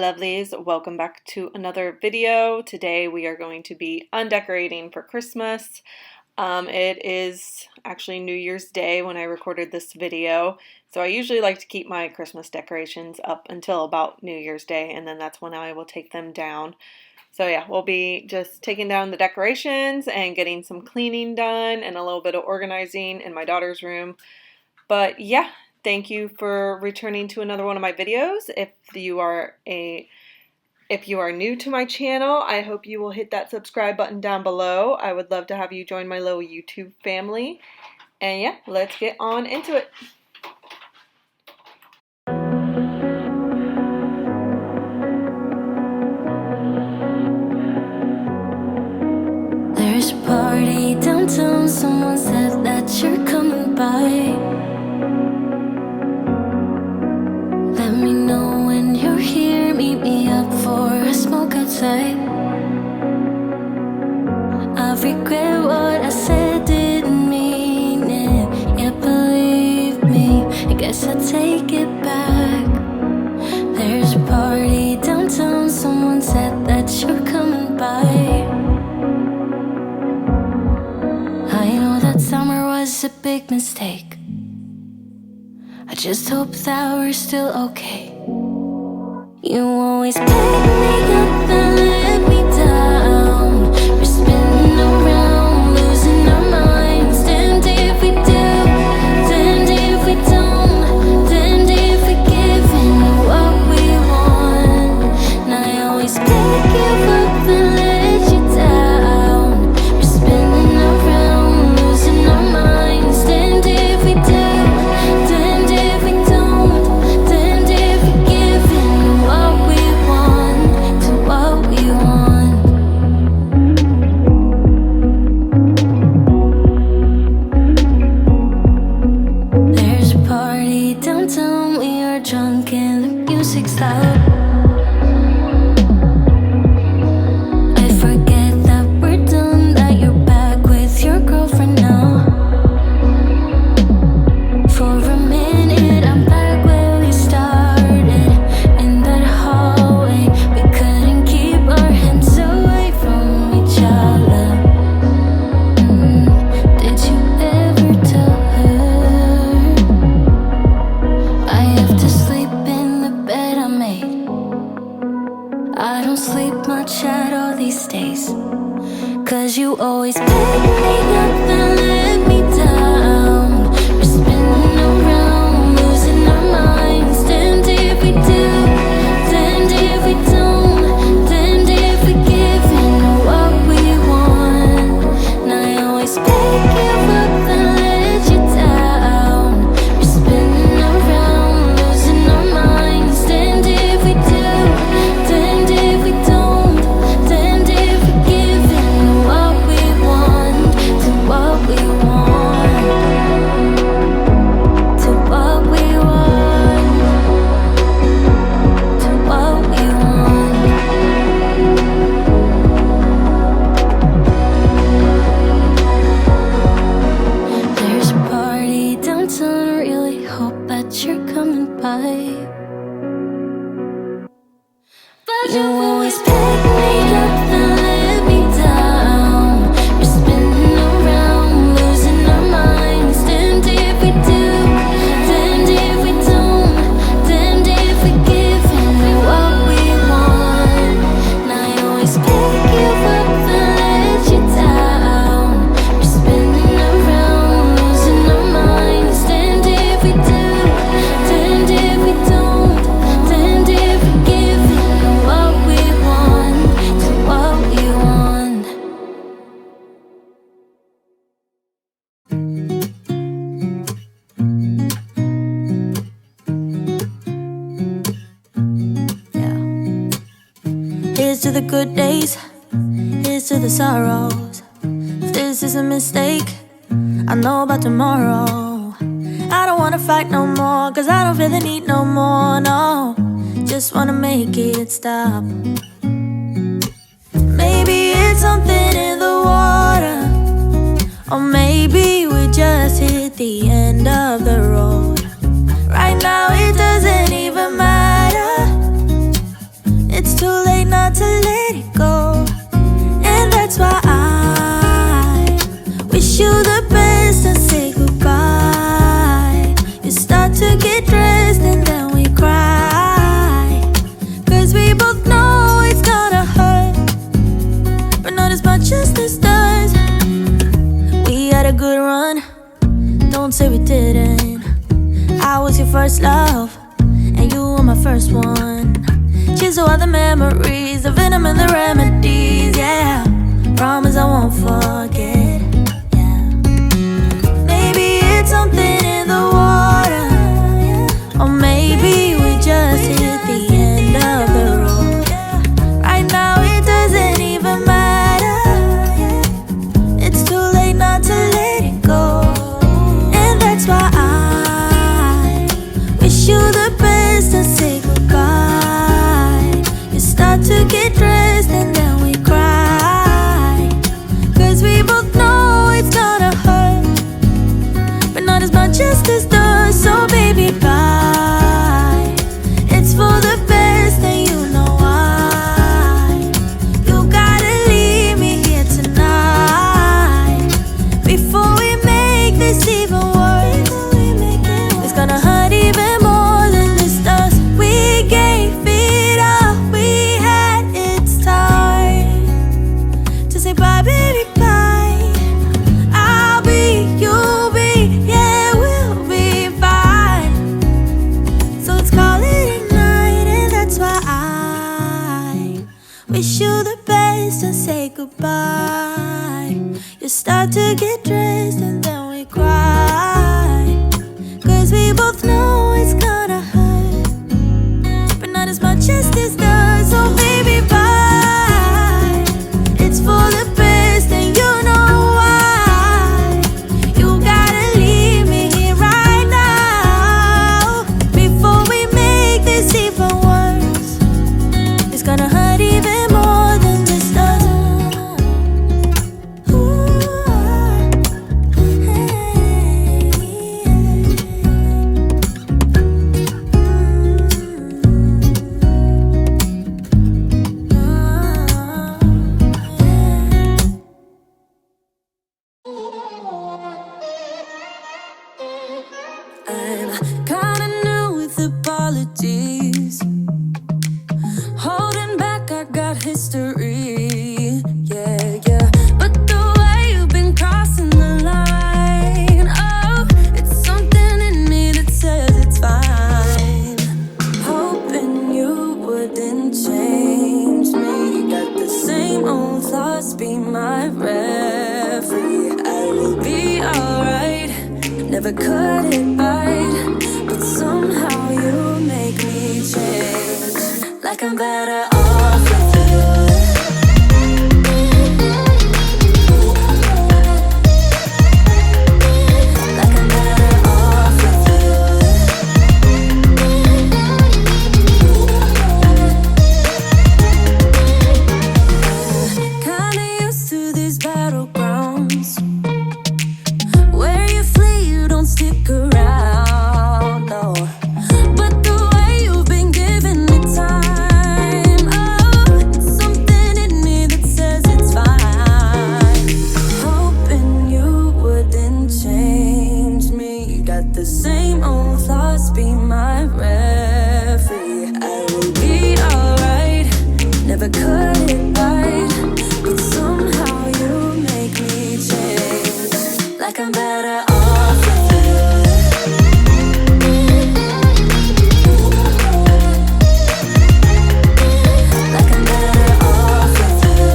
lovelies, welcome back to another video. Today we are going to be undecorating for Christmas. It is actually New Year's Day when I recorded this video, so I usually like to keep my Christmas decorations up until about New Year's Day, and then that's when I will take them down. So yeah, we'll be just taking down the decorations and getting some cleaning done and a little bit of organizing in my daughter's room. But yeah, thank you for returning to another one of my videos. If you are new to my channel, I hope you will hit that subscribe button down below. I would love to have you join my little YouTube family. And yeah, let's get on into it. There's a party downtown, someone said that you're coming by. Let me know when you're here, meet me up for a smoke outside. I regret what I said, didn't mean it. Yeah, believe me, I guess I take it back. There's a party downtown, someone said that you're coming by. I know that summer was a big mistake. I just hope that we're still okay. You always pick me up and let me down. We're spinning around, losing our minds. Damned if we do, damned if we don't, damned if we give in what we want. And I always pick you up and let you down. We're spinning around, losing our minds. Damned if we do, damned if we don't, damned if we give in what we want to what we want. There's a party downtown, we are drunk and the music's loud. I forget that we're done, that you're back with your girlfriend now. For a minute, I'm back where we started. In that hallway, we couldn't keep our hands away from each other. Did you ever tell her? I have to sleep in the bed I made. I don't sleep much at all these days. 'Cause you always pick me up and let me down. We're spinning around, losing our minds. Damned if we do, damned if we don't, damned if we give in what we want. And I always pick you up and let you down. We're spinning around, losing our minds. Damned if we do, damned if we don't, damned if we give in what we want to what we want, to what we want, to what we want. There's a party downtown, I really hope that you're coming by. But you always pick me up and let me down. We're spinning around, losing our minds. Damned if we do, damned if we don't, damned if we give in what we want. And I always pick you up and let you down. We're spinning around, losing our minds. Damned if we do, damned if we don't, damned if we give in what we want to what we want. Yeah. Here's to the good days, here's to the sorrows. If this is a mistake, I know about tomorrow. I don't wanna fight no more, 'cause I don't feel the need no more, no. Just wanna make it stop. Maybe it's something in the water, or maybe we just hit the end of the road. Right now it doesn't even matter. was your first love, and you were my first one. Cheers to all the memories, the venom and the remedies, yeah. Promise I won't forget, yeah. Maybe it's something in the water, yeah. Or maybe we just hit the end of the road. Right now it doesn't even matter, yeah. It's too late not to let it go. And that's why I wish you the best and say goodbye. You start to get dressed and then we cry, 'cause we both know it's gonna hurt, but not as much as this does. So baby, bye. It's for the best and you know why. You gotta leave me here tonight before we make this even worse. It's gonna hurt even more than this does. We gave it all we had. It's time to say bye, baby, bye. I'll be, you'll be, yeah, we'll be fine. So let's call it a night, and that's why I wish you the best and say goodbye. You start to get dressed and then we cry, 'cause we both know it's gonna hurt, but not as much as this does. So baby, bye. It's for the best and you know why. You gotta leave me here right now before we make this even worse. It's gonna hurt even more than this does. I'm kinda new with apologies. Holding back, I got history. Yeah, yeah. But the way you've been crossing the line, oh, it's something in me that says it's fine. Hoping you wouldn't change me. Got the same old thoughts, be my referee. I will be alright. Never cut it right, but somehow you make me change. Like I'm better off with you. Like I'm better off with you. Kinda used to these battlegrounds where you flee, you don't stick around, no. But the way you've been giving me time, oh, it's something in me that says it's fine. Hoping you wouldn't change me. Got the same old thoughts, be my referee. I will be alright. Never cut it right, but somehow you make me change. Like I'm better off with you. Like I'm better off with you.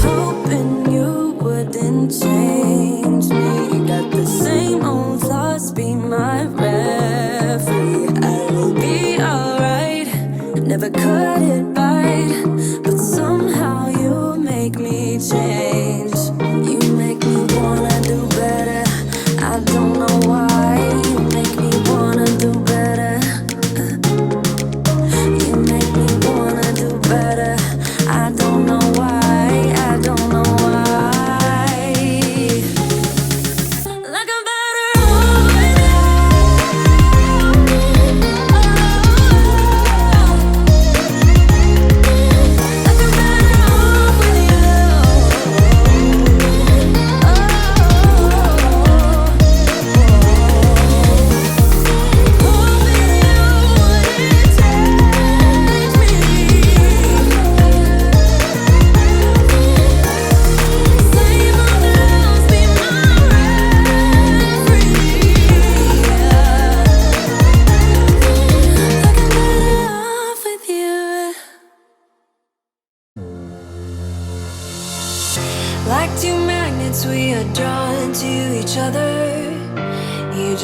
Hoping you wouldn't change me. Got the same old thoughts, be my referee. I will be alright. Never cut it right, but somehow you make me change. You make me wanna do better. I don't know why. You make me wanna do better. You make me wanna do better. I don't know why. I don't know why. Like I'm better off with you.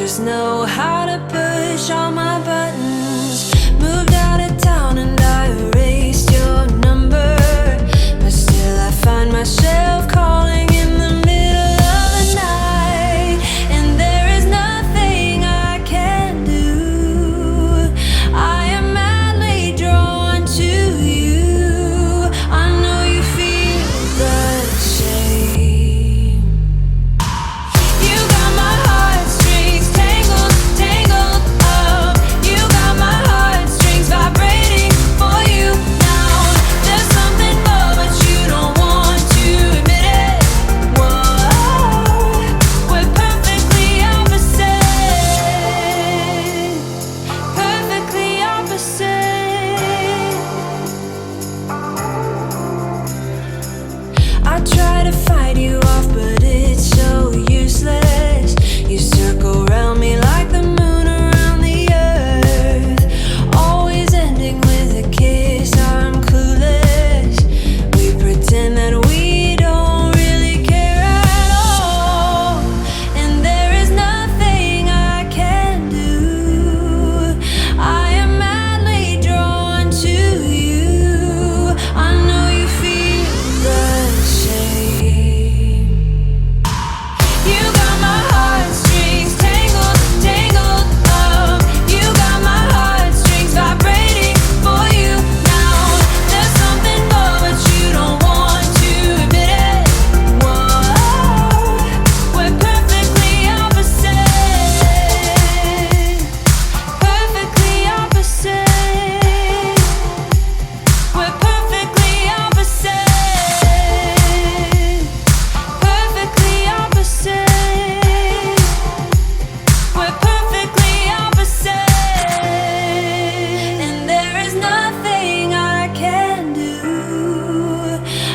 just know how to push all my buttons. Moved out of town and I erased your number, but still I find myself calling in the middle of the night, and there is nothing I can do. I am madly drawn to you. I know you feel the same. You got my heartstrings tangled, tangled up. You got my heartstrings vibrating for you now. There's something more, but you don't want to admit it. Whoa, we're perfectly opposite. Perfectly opposite. I try to fight you off, but it's so useless. You circle around me like the moon around the earth, always ending with a kiss. I'm clueless. We pretend that we don't really care at all, and there is nothing I can do. I am madly drawn to you. I know you feel the same. You got my heartstrings tangled, tangled up. You got my heartstrings vibrating for you now. There's something more, but you don't want to admit it. Whoa, we're perfectly opposite. Perfectly opposite. We're perfectly opposite. Perfectly opposite. We're perfectly opposite. And there is nothing I can do.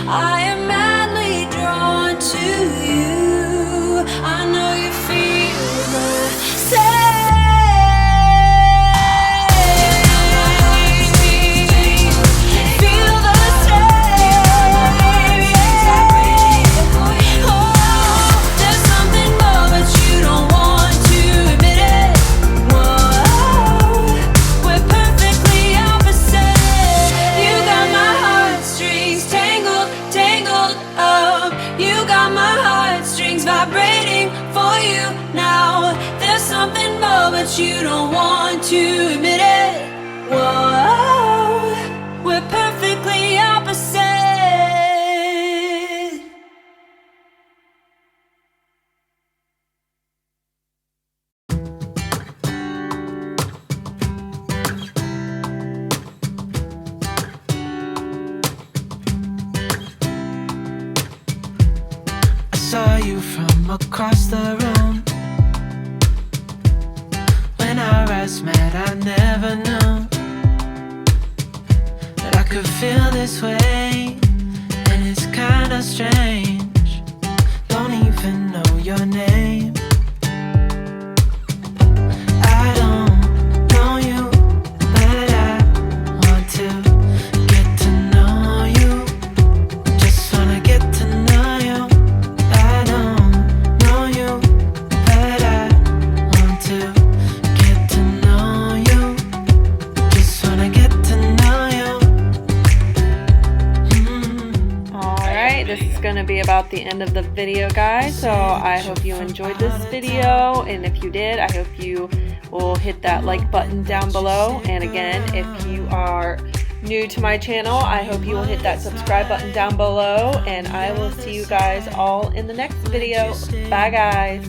I am madly drawn to you. I know you feel the same. Feel the same. Oh, there's something more, but you don't want to admit it. Whoa, we're perfectly opposite. You got my heartstrings tangled, tangled up. You got my heartstrings vibrating for you now. There's something more, but you don't want to admit it. Whoa, we're perfectly opposite. I saw you from across the room. When our eyes met, I never knew that I could feel this way, and it's kinda strange. Don't even know your name. I don't know you, but I want to get to know you. Just wanna get to know you. I don't know you, but I want to get to know you. Just wanna get to know you. Alright, this is going to be about the end of the video, guys, so I hope you enjoyed this video, and if you did, I hope you will hit that like button down below, and again, if you are new to my channel, I hope you will hit that subscribe button down below, and I will see you guys all in the next video. Bye, guys.